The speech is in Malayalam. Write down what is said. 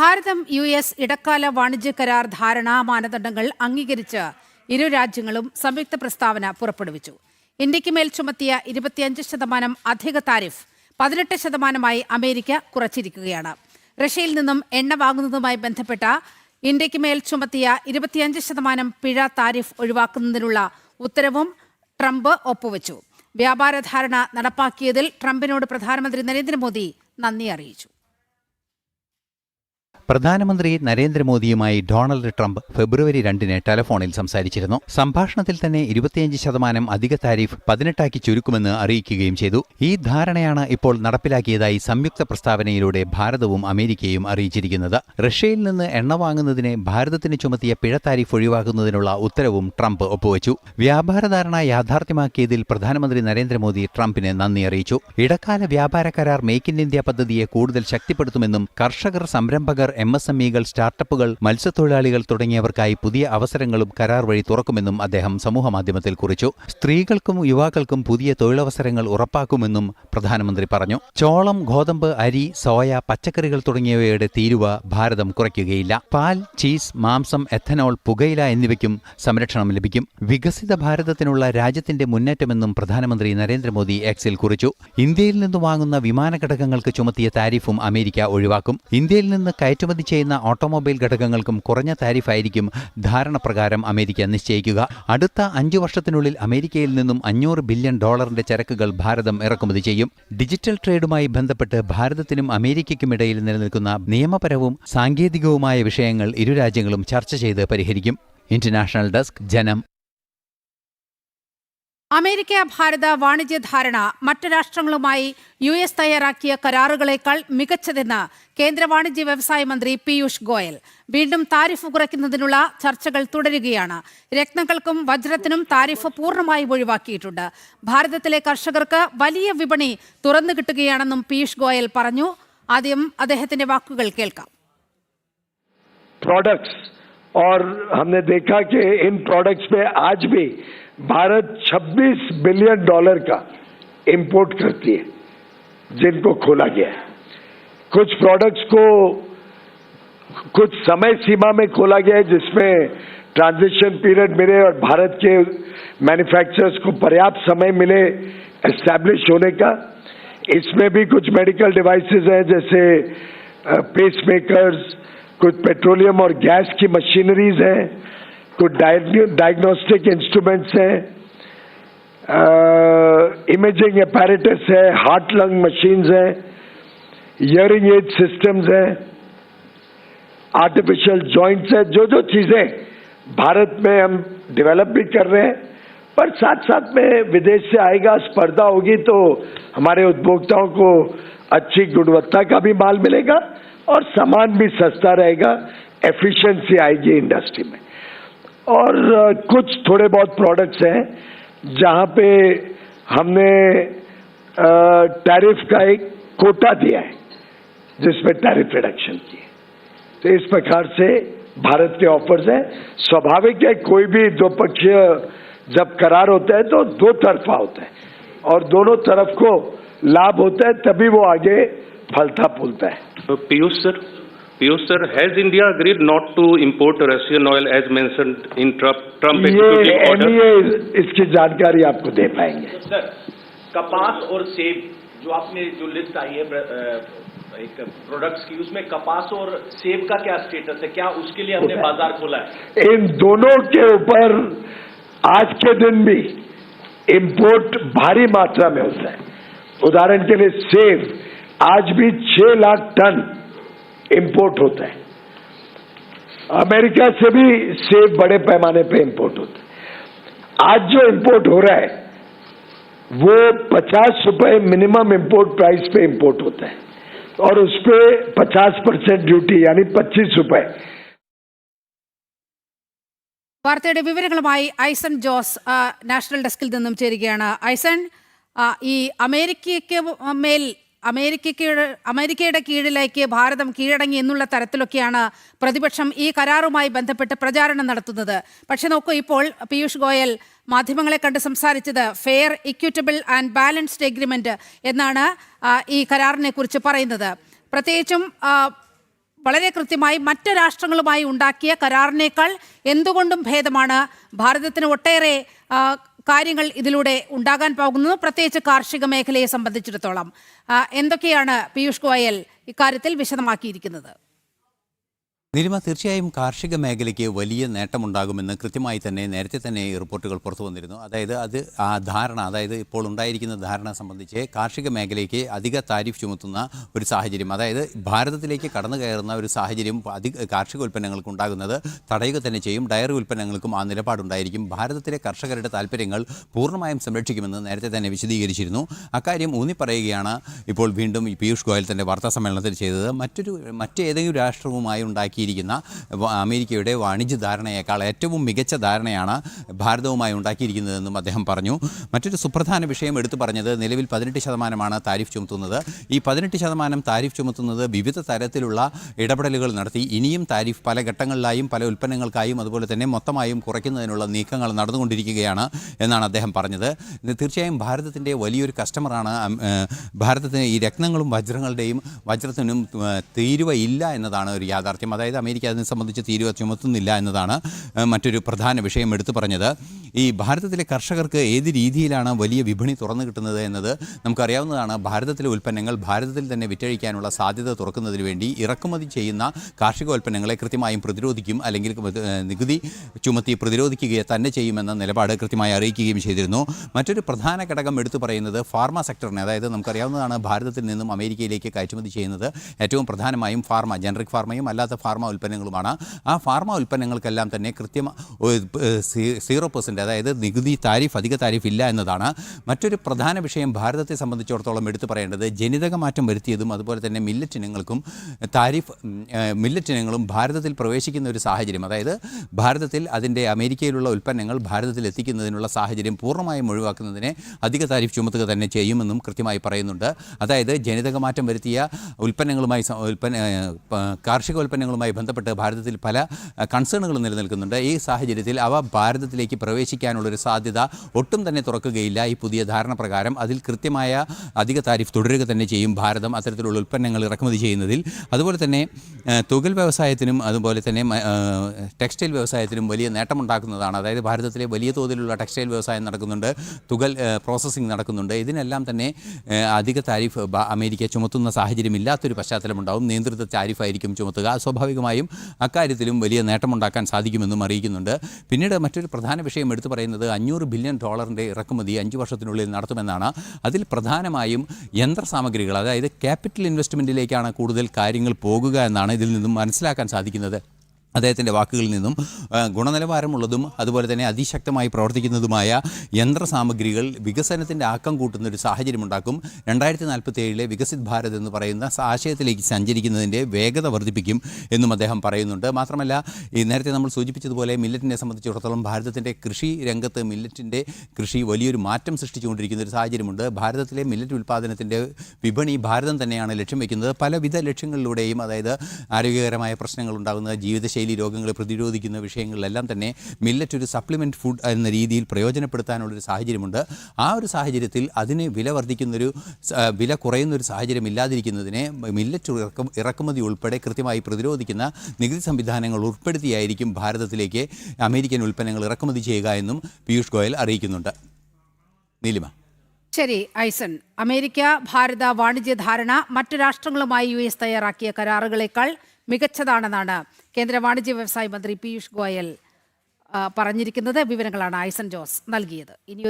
ഭാരതം US ഇടക്കാല വാണിജ്യ കരാർ ധാരണാ മാനദണ്ഡങ്ങൾ അംഗീകരിച്ച് ഇരു രാജ്യങ്ങളും സംയുക്ത പ്രസ്താവന പുറപ്പെടുവിച്ചു. ഇന്ത്യക്ക് മേൽ ചുമത്തിയ 25% അധിക താരിഫ് 18% അമേരിക്ക കുറച്ചിരിക്കുകയാണ്. റഷ്യയിൽ നിന്നും എണ്ണ വാങ്ങുന്നതുമായി ബന്ധപ്പെട്ട ഇന്ത്യക്ക് മേൽ ചുമത്തിയ 25% പിഴ താരിഫ് ഒഴിവാക്കുന്നതിനുള്ള ഉത്തരവും ട്രംപ് ഒപ്പുവെച്ചു. വ്യാപാര ധാരണ നടപ്പാക്കിയതിൽ ട്രംപിനോട് പ്രധാനമന്ത്രി നരേന്ദ്രമോദി നന്ദി അറിയിച്ചു. പ്രധാനമന്ത്രി നരേന്ദ്രമോദിയുമായി ഡൊണാൾഡ് ട്രംപ് ഫെബ്രുവരി 2 ടെലഫോണിൽ സംസാരിച്ചിരുന്നു. സംഭാഷണത്തിൽ തന്നെ 25% അധിക താരിഫ് 18 ചുരുക്കുമെന്ന് അറിയിക്കുകയും ചെയ്തു. ഈ ധാരണയാണ് ഇപ്പോൾ നടപ്പിലാക്കിയതായി സംയുക്ത പ്രസ്താവനയിലൂടെ ഭാരതവും അമേരിക്കയും അറിയിച്ചിരിക്കുന്നത്. റഷ്യയിൽ നിന്ന് എണ്ണ വാങ്ങുന്നതിന് ഭാരതത്തിന് ചുമത്തിയ പിഴ താരിഫ് ഒഴിവാക്കുന്നതിനുള്ള ഉത്തരവും ട്രംപ് ഒപ്പുവച്ചു. വ്യാപാര ധാരണ യാഥാർത്ഥ്യമാക്കിയതിൽ പ്രധാനമന്ത്രി നരേന്ദ്രമോദി ട്രംപിന് നന്ദി അറിയിച്ചു. ഇടക്കാല വ്യാപാര കരാർ മേക്ക് ഇൻ ഇന്ത്യ പദ്ധതിയെ കൂടുതൽ ശക്തിപ്പെടുത്തുമെന്നും കർഷകർ, സംരംഭകർ, MSMEകൾ, സ്റ്റാർട്ടപ്പുകൾ, മത്സ്യത്തൊഴിലാളികൾ തുടങ്ങിയവർക്കായി പുതിയ അവസരങ്ങളും കരാർ വഴി തുറക്കുമെന്നും അദ്ദേഹം സമൂഹമാധ്യമത്തിൽ കുറിച്ചു. സ്ത്രീകൾക്കും യുവാക്കൾക്കും പുതിയ തൊഴിലവസരങ്ങൾ ഉറപ്പാക്കുമെന്നും പ്രധാനമന്ത്രി പറഞ്ഞു. ചോളം, ഗോതമ്പ്, അരി, സോയ, പച്ചക്കറികൾ തുടങ്ങിയവയുടെ തീരുവ ഭാരതം കുറയ്ക്കുകയില്ല. പാൽ, ചീസ്, മാംസം, എഥനോൾ, പുകയില എന്നിവയ്ക്കും സംരക്ഷണം ലഭിക്കും. വികസിത ഭാരതത്തിനുള്ള രാജ്യത്തിന്റെ മുന്നേറ്റമെന്നും പ്രധാനമന്ത്രി നരേന്ദ്രമോദി എക്സിൽ കുറിച്ചു. ഇന്ത്യയിൽ നിന്ന് വാങ്ങുന്ന വിമാന ഘടകങ്ങൾക്ക് ചുമത്തിയ താരിഫും അമേരിക്ക ഒഴിവാക്കും. ഇന്ത്യയിൽ നിന്ന് കയറ്റുമതി ചെയ്യുന്ന ഓട്ടോമൊബൈൽ ഘടകങ്ങൾക്കും കുറഞ്ഞ താരിഫായിരിക്കും ധാരണ പ്രകാരം അമേരിക്ക നിശ്ചയിക്കുക. അടുത്ത 5 വർഷത്തിനുള്ളിൽ അമേരിക്കയിൽ നിന്നും $500 ബില്യൺ ചരക്കുകൾ ഭാരതം ഇറക്കുമതി ചെയ്യും. ഡിജിറ്റൽ ട്രേഡുമായി ബന്ധപ്പെട്ട് ഭാരതത്തിനും അമേരിക്കയ്ക്കുമിടയിൽ നിലനിൽക്കുന്ന നിയമപരവും സാങ്കേതികവുമായ വിഷയങ്ങൾ ഇരു രാജ്യങ്ങളും ചർച്ച ചെയ്ത് പരിഹരിക്കും. ഇന്റർനാഷണൽ ഡെസ്ക്, ജനം. അമേരിക്ക ഭാരത വാണിജ്യ ധാരണ മറ്റ് രാഷ്ട്രങ്ങളുമായി US തയ്യാറാക്കിയ കരാറുകളേക്കാൾ മികച്ചതെന്ന് കേന്ദ്ര വാണിജ്യ വ്യവസായ മന്ത്രി പീയൂഷ് ഗോയൽ. വീണ്ടും താരിഫ് കുറയ്ക്കുന്നതിനുള്ള ചർച്ചകൾ തുടരുകയാണ്. രത്നങ്ങൾക്കും വജ്രത്തിനും താരിഫ് പൂർണ്ണമായി ഒഴിവാക്കിയിട്ടുണ്ട്. ഭാരതത്തിലെ കർഷകർക്ക് വലിയ വിപണി തുറന്നു കിട്ടുകയാണെന്നും പീയൂഷ് ഗോയൽ പറഞ്ഞു. ആദ്യം അദ്ദേഹത്തിന്റെ വാക്കുകൾ കേൾക്കാം. प्रोडक्ट्स और हमने देखा कि इन प्रोडक्ट्स में आज भी भारत $26 बिलियन का इंपोर्ट करती है, जिनको खोला गया है. कुछ प्रोडक्ट्स को कुछ समय सीमा में खोला गया है, जिसमें ट्रांजिशन पीरियड मिले और भारत के मैन्युफैक्चरर्स को पर्याप्त समय मिले एस्टैब्लिश होने का. इसमें भी कुछ मेडिकल डिवाइसेस हैं, जैसे पेसमेकर्स, कुछ पेट्रोलियम और गैस की मशीनरीज हैं, कुछ डायग्नोस्टिक इंस्ट्रूमेंट्स हैं, इमेजिंग अपैरेटस है, हार्ट लंग मशीन्स हैं, हियरिंग एड सिस्टम्स हैं, आर्टिफिशियल जॉइंट्स हैं. जो चीजें भारत में हम डेवलप भी कर रहे हैं, पर साथ साथ में विदेश से आएगा, स्पर्धा होगी, तो हमारे उपभोक्ताओं को अच्छी गुणवत्ता का भी माल मिलेगा और सामान भी सस्ता रहेगा. एफिशिएंसी आएगी इंडस्ट्री में. और कुछ थोड़े बहुत प्रोडक्ट्स हैं जहां पे हमने टैरिफ का एक कोटा दिया है, जिसमें टैरिफ रिडक्शन की है. तो इस प्रकार से भारत के ऑफर्स हैं. स्वाभाविक है, कोई भी द्विपक्षीय जब करार होता है तो दो तरफा होता है और दोनों तरफ को लाभ होता है, तभी वो आगे फलता फूलता है. Piyush sir, has India agreed not to import Russian oil as mentioned in Trump executive order? ये इसकी जानकारी आपको दे पाएंगे. सर, कपास और सेब जो आपने जो लिस्ट आई है एक प्रोडक्ट्स की, उसमें कपास और सेब का क्या स्टेटस है? क्या उसके लिए हमने बाजार खोला है? इन दोनों के ऊपर आज के दिन भी इंपोर्ट भारी मात्रा में होता है. उदाहरण के लिए सेब आज भी 6 लाख टन इंपोर्ट होता है. अमेरिका से भी सेब बड़े पैमाने पे इंपोर्ट होता है. आज जो इंपोर्ट हो रहा है वो ₹50 मिनिमम इंपोर्ट प्राइस पे इंपोर्ट होता है और उस पे 50% ड्यूटी, यानी ₹25. വാർത്തയുടെ വിവരങ്ങളുമായി ഐസൺ ജോസ് നാഷണൽ ഡെസ്കിൽ നിന്നും ചേരുകയാണ്. ഐസൺ, ഈ അമേരിക്കയുടെ കീഴിലേക്ക് ഭാരതം കീഴടങ്ങി എന്നുള്ള തരത്തിലൊക്കെയാണ് പ്രതിപക്ഷം ഈ കരാറുമായി ബന്ധപ്പെട്ട് പ്രചാരണം നടത്തുന്നത്. പക്ഷെ നോക്കൂ, ഇപ്പോൾ പീയൂഷ് ഗോയൽ മാധ്യമങ്ങളെ കണ്ട് സംസാരിച്ചത് fair, equitable and balanced agreement എന്നാണ് ഈ കരാറിനെ കുറിച്ച് പറയുന്നത്. പ്രത്യേകിച്ചും വളരെ കൃത്യമായി മറ്റ് രാഷ്ട്രങ്ങളുമായി ഉണ്ടാക്കിയ കരാറിനേക്കാൾ എന്തുകൊണ്ടും ഭേദമാണ്. ഭാരതത്തിന് ഒട്ടേറെ കാര്യങ്ങൾ ഇതിലൂടെ ഉണ്ടാകാൻ പോകുന്നത്, പ്രത്യേകിച്ച് കാർഷിക മേഖലയെ സംബന്ധിച്ചിടത്തോളം. എന്തൊക്കെയാണ് പീയൂഷ് ഗോയൽ ഇക്കാര്യത്തിൽ വിശദമാക്കിയിരിക്കുന്നത്? നീലിമ, തീർച്ചയായും കാർഷിക മേഖലയ്ക്ക് വലിയ നേട്ടമുണ്ടാകുമെന്ന് കൃത്യമായി തന്നെ നേരത്തെ തന്നെ ഈ റിപ്പോർട്ടുകൾ പുറത്തു വന്നിരുന്നു. അതായത് ആ ധാരണ, അതായത് ഇപ്പോൾ ഉണ്ടായിരിക്കുന്ന ധാരണ സംബന്ധിച്ച് കാർഷിക മേഖലയ്ക്ക് അധിക താരിഫ് ചുമത്തുന്ന ഒരു സാഹചര്യം, അതായത് ഭാരതത്തിലേക്ക് കടന്നു കയറുന്ന ഒരു സാഹചര്യം കാർഷിക ഉൽപ്പന്നങ്ങൾക്ക് ഉണ്ടാകുന്നത് തടയുക തന്നെ ചെയ്യും. ഡയറി ഉൽപ്പന്നങ്ങൾക്കും ആ നിലപാടുണ്ടായിരിക്കും. ഭാരതത്തിലെ കർഷകരുടെ താല്പര്യങ്ങൾ പൂർണ്ണമായും സംരക്ഷിക്കുമെന്ന് നേരത്തെ തന്നെ വിശദീകരിച്ചിരുന്നു. അക്കാര്യം ഊന്നിപ്പറയുകയാണ് ഇപ്പോൾ വീണ്ടും പീയൂഷ് ഗോയൽ തൻ്റെ വാർത്താ സമ്മേളനത്തിൽ ചെയ്തത്. മറ്റേതെങ്കിലും രാഷ്ട്രവുമായി ഉണ്ടാക്കിയിരിക്കുന്ന അമേരിക്കയുടെ വാണിജ്യ ധാരണയേക്കാൾ ഏറ്റവും മികച്ച ധാരണയാണ് ഭാരതവുമായി ഉണ്ടാക്കിയിരിക്കുന്നതെന്നും അദ്ദേഹം പറഞ്ഞു. മറ്റൊരു സുപ്രധാന വിഷയം എടുത്തു പറഞ്ഞത് നിലവിൽ 18% താരിഫ് ചുമത്തുന്നത്. ഈ 18% താരിഫ് ചുമത്തുന്നത് വിവിധ തരത്തിലുള്ള ഇടപെടലുകൾ നടത്തി ഇനിയും താരിഫ് പല ഘട്ടങ്ങളിലായും പല ഉൽപ്പന്നങ്ങൾക്കായും അതുപോലെ തന്നെ മൊത്തമായും കുറയ്ക്കുന്നതിനുള്ള നീക്കങ്ങൾ നടന്നുകൊണ്ടിരിക്കുകയാണ് എന്നാണ് അദ്ദേഹം പറഞ്ഞത്. തീർച്ചയായും ഭാരതത്തിൻ്റെ വലിയൊരു കസ്റ്റമറാണ്. ഭാരതത്തിന് ഈ രത്നങ്ങളും വജ്രത്തിനും തീരുവ ഇല്ല എന്നതാണ് ഒരു യാഥാർത്ഥ്യം. അതായത് അമേരിക്ക അതിനെ സംബന്ധിച്ച് തീരുവ ചുമത്തുന്നില്ല എന്നതാണ് മറ്റൊരു പ്രധാന വിഷയം എടുത്തു പറഞ്ഞത്. ഈ ഭാരതത്തിലെ കർഷകർക്ക് ഏത് രീതിയിലാണ് വലിയ വിപണി തുറന്നു കിട്ടുന്നത് എന്നത് നമുക്കറിയാവുന്നതാണ്. ഭാരതത്തിലെ ഉൽപ്പന്നങ്ങൾ ഭാരതത്തിൽ തന്നെ വിറ്റഴിക്കാനുള്ള സാധ്യത തുറക്കുന്നതിന് വേണ്ടി ഇറക്കുമതി ചെയ്യുന്ന കാർഷികോൽപ്പന്നങ്ങളെ കൃത്യമായും പ്രതിരോധിക്കും, അല്ലെങ്കിൽ നികുതി ചുമത്തി പ്രതിരോധിക്കുകയോ തന്നെ ചെയ്യുമെന്ന നിലപാട് കൃത്യമായി അറിയിക്കുകയും ചെയ്തിരുന്നു. മറ്റൊരു പ്രധാന ഘടകം എടുത്തു പറയുന്നത് ഫാർമ സെക്ടറിനെ, അതായത് നമുക്കറിയാവുന്നതാണ് ഭാരതത്തിൽ നിന്നും അമേരിക്കയിലേക്ക് കയറ്റുമതി ചെയ്യുന്നത് ഏറ്റവും പ്രധാനമായും ജനറിക് ഫാർമയും അല്ലാത്ത ഫാർമ ഉൽപ്പന്നങ്ങളുമാണ്. ആ ഫാർമ ഉൽപ്പന്നങ്ങൾക്കെല്ലാം തന്നെ 0%, അതായത് നികുതി അധിക താരിഫ് ഇല്ല എന്നതാണ്. മറ്റൊരു പ്രധാന വിഷയം ഭാരതത്തെ സംബന്ധിച്ചിടത്തോളം എടുത്തു പറയേണ്ടത് ജനിതക മാറ്റം വരുത്തിയതും അതുപോലെ തന്നെ മില്ലറ്റ് ഇനങ്ങളും ഭാരതത്തിൽ പ്രവേശിക്കുന്ന ഒരു സാഹചര്യം, അതായത് ഭാരതത്തിൽ അതിൻ്റെ അമേരിക്കയിലുള്ള ഉൽപ്പന്നങ്ങൾ ഭാരതത്തിൽ എത്തിക്കുന്നതിനുള്ള സാഹചര്യം പൂർണ്ണമായും ഒഴിവാക്കുന്നതിനെ അധിക താരിഫ് ചുമത്തുക തന്നെ ചെയ്യുമെന്നും കൃത്യമായി പറയുന്നുണ്ട്. അതായത് ജനിതക മാറ്റം വരുത്തിയ കാർഷികോൽപ്പന്നങ്ങളുമായി ബന്ധപ്പെട്ട് ഭാരതത്തിൽ പല കൺസേണുകളും നിലനിൽക്കുന്നുണ്ട്. ഈ സാഹചര്യത്തിൽ അവ ഭാരതത്തിലേക്ക് പ്രവേശിക്കാനുള്ളൊരു സാധ്യത ഒട്ടും തന്നെ തുറക്കുകയില്ല. ഈ പുതിയ ധാരണ പ്രകാരം അതിൽ കൃത്യമായ അധിക താരിഫ് തുടരുക തന്നെ ചെയ്യും ഭാരതം അത്തരത്തിലുള്ള ഉൽപ്പന്നങ്ങൾ ഇറക്കുമതി ചെയ്യുന്നതിൽ. അതുപോലെ തന്നെ തുകൽ വ്യവസായത്തിനും അതുപോലെ തന്നെ ടെക്സ്റ്റൈൽ വ്യവസായത്തിനും വലിയ നേട്ടമുണ്ടാക്കുന്നതാണ്. അതായത് ഭാരതത്തിലെ വലിയ തോതിലുള്ള ടെക്സ്റ്റൈൽ വ്യവസായം നടക്കുന്നുണ്ട്, തുകൽ പ്രോസസ്സിംഗ് നടക്കുന്നുണ്ട്. ഇതിനെല്ലാം തന്നെ അധിക താരിഫ് അമേരിക്ക ചുമത്തുന്ന സാഹചര്യം ഇല്ലാത്തൊരു പശ്ചാത്തലമുണ്ടാവും. നിയന്ത്രിത താരിഫായിരിക്കും ചുമത്തുക. സ്വാഭാവികമായും അക്കാര്യത്തിലും വലിയ നേട്ടമുണ്ടാക്കാൻ സാധിക്കുമെന്നും അറിയിക്കുന്നുണ്ട്. പിന്നീട് മറ്റൊരു പ്രധാന വിഷയം എടുത്തു പറയുന്നത് $500 ബില്യൺ ഇറക്കുമതി 5 വർഷത്തിനുള്ളിൽ നടത്തുമെന്നാണ്. അതിൽ പ്രധാനമായും യന്ത്രസാമഗ്രികൾ, അതായത് ക്യാപിറ്റൽ ഇൻവെസ്റ്റ്മെൻറ്റിലേക്കാണ് കൂടുതൽ കാര്യങ്ങൾ പോകുക എന്നാണ് ഇതിൽ നിന്നും മനസ്സിലാക്കാൻ സാധിക്കുന്നത്. അദ്ദേഹത്തിൻ്റെ വാക്കുകളിൽ നിന്നും ഗുണനിലവാരമുള്ളതും അതുപോലെ തന്നെ അതിശക്തമായി പ്രവർത്തിക്കുന്നതുമായ യന്ത്രസാമഗ്രികൾ വികസനത്തിൻ്റെ ആക്കം കൂട്ടുന്നൊരു സാഹചര്യമുണ്ടാക്കും. 2047 വികസിത് ഭാരത് എന്ന് പറയുന്ന ആശയത്തിലേക്ക് സഞ്ചരിക്കുന്നതിൻ്റെ വേഗത വർദ്ധിപ്പിക്കും എന്നും അദ്ദേഹം പറയുന്നുണ്ട്. മാത്രമല്ല, ഈ നേരത്തെ നമ്മൾ സൂചിപ്പിച്ചതുപോലെ മില്ലറ്റിനെ സംബന്ധിച്ചിടത്തോളം ഭാരതത്തിൻ്റെ കൃഷി രംഗത്ത് മില്ലറ്റിൻ്റെ കൃഷി വലിയൊരു മാറ്റം സൃഷ്ടിച്ചുകൊണ്ടിരിക്കുന്ന ഒരു സാഹചര്യമുണ്ട്. ഭാരതത്തിലെ മില്ലറ്റ് ഉൽപ്പാദനത്തിൻ്റെ വിപണി ഭാരതം തന്നെയാണ് ലക്ഷ്യം വയ്ക്കുന്നത്. പലവിധ ലക്ഷ്യങ്ങളിലൂടെയും, അതായത് ആരോഗ്യകരമായ പ്രശ്നങ്ങൾ ഉണ്ടാകുന്ന ജീവിതശൈലി രോഗങ്ങളെ പ്രതിരോധിക്കുന്ന വിഷയങ്ങളിലെല്ലാം തന്നെ മില്ലറ്റ് ഒരു സപ്ലിമെൻ്റ് ഫുഡ് എന്ന രീതിയിൽ പ്രയോജനപ്പെടുത്താനുള്ളൊരു സാഹചര്യമുണ്ട്. ആ ഒരു സാഹചര്യത്തിൽ അതിന് വില കുറയുന്നൊരു സാഹചര്യം ഇല്ലാതിരിക്കുന്നതിനെ മില്ലറ്റ് ഇറക്കുമതി ഉൾപ്പെടെ കൃത്യമായി പ്രതിരോധിക്കുന്ന നികുതി സംവിധാനങ്ങൾ ഉൾപ്പെടുത്തിയായിരിക്കും ഭാരതത്തിലേക്ക് അമേരിക്കൻ ഉൽപ്പന്നങ്ങൾ ഇറക്കുമതി ചെയ്യുക എന്നും പീയൂഷ് ഗോയൽ അറിയിക്കുന്നുണ്ട്. നീലിമ. ശരി ഐസൻ, അമേരിക്ക ഭാരത വാണിജ്യ ധാരണ മറ്റു രാഷ്ട്രങ്ങളുമായി US തയ്യാറാക്കിയ കരാറുകളേക്കാൾ മികച്ചതാണെന്നാണ് കേന്ദ്ര വാണിജ്യ വ്യവസായ മന്ത്രി പീയൂഷ് ഗോയൽ പറഞ്ഞിരിക്കുന്നത്. വിവരങ്ങളാണ് ഐസൻ ജോസ് നൽകിയത്.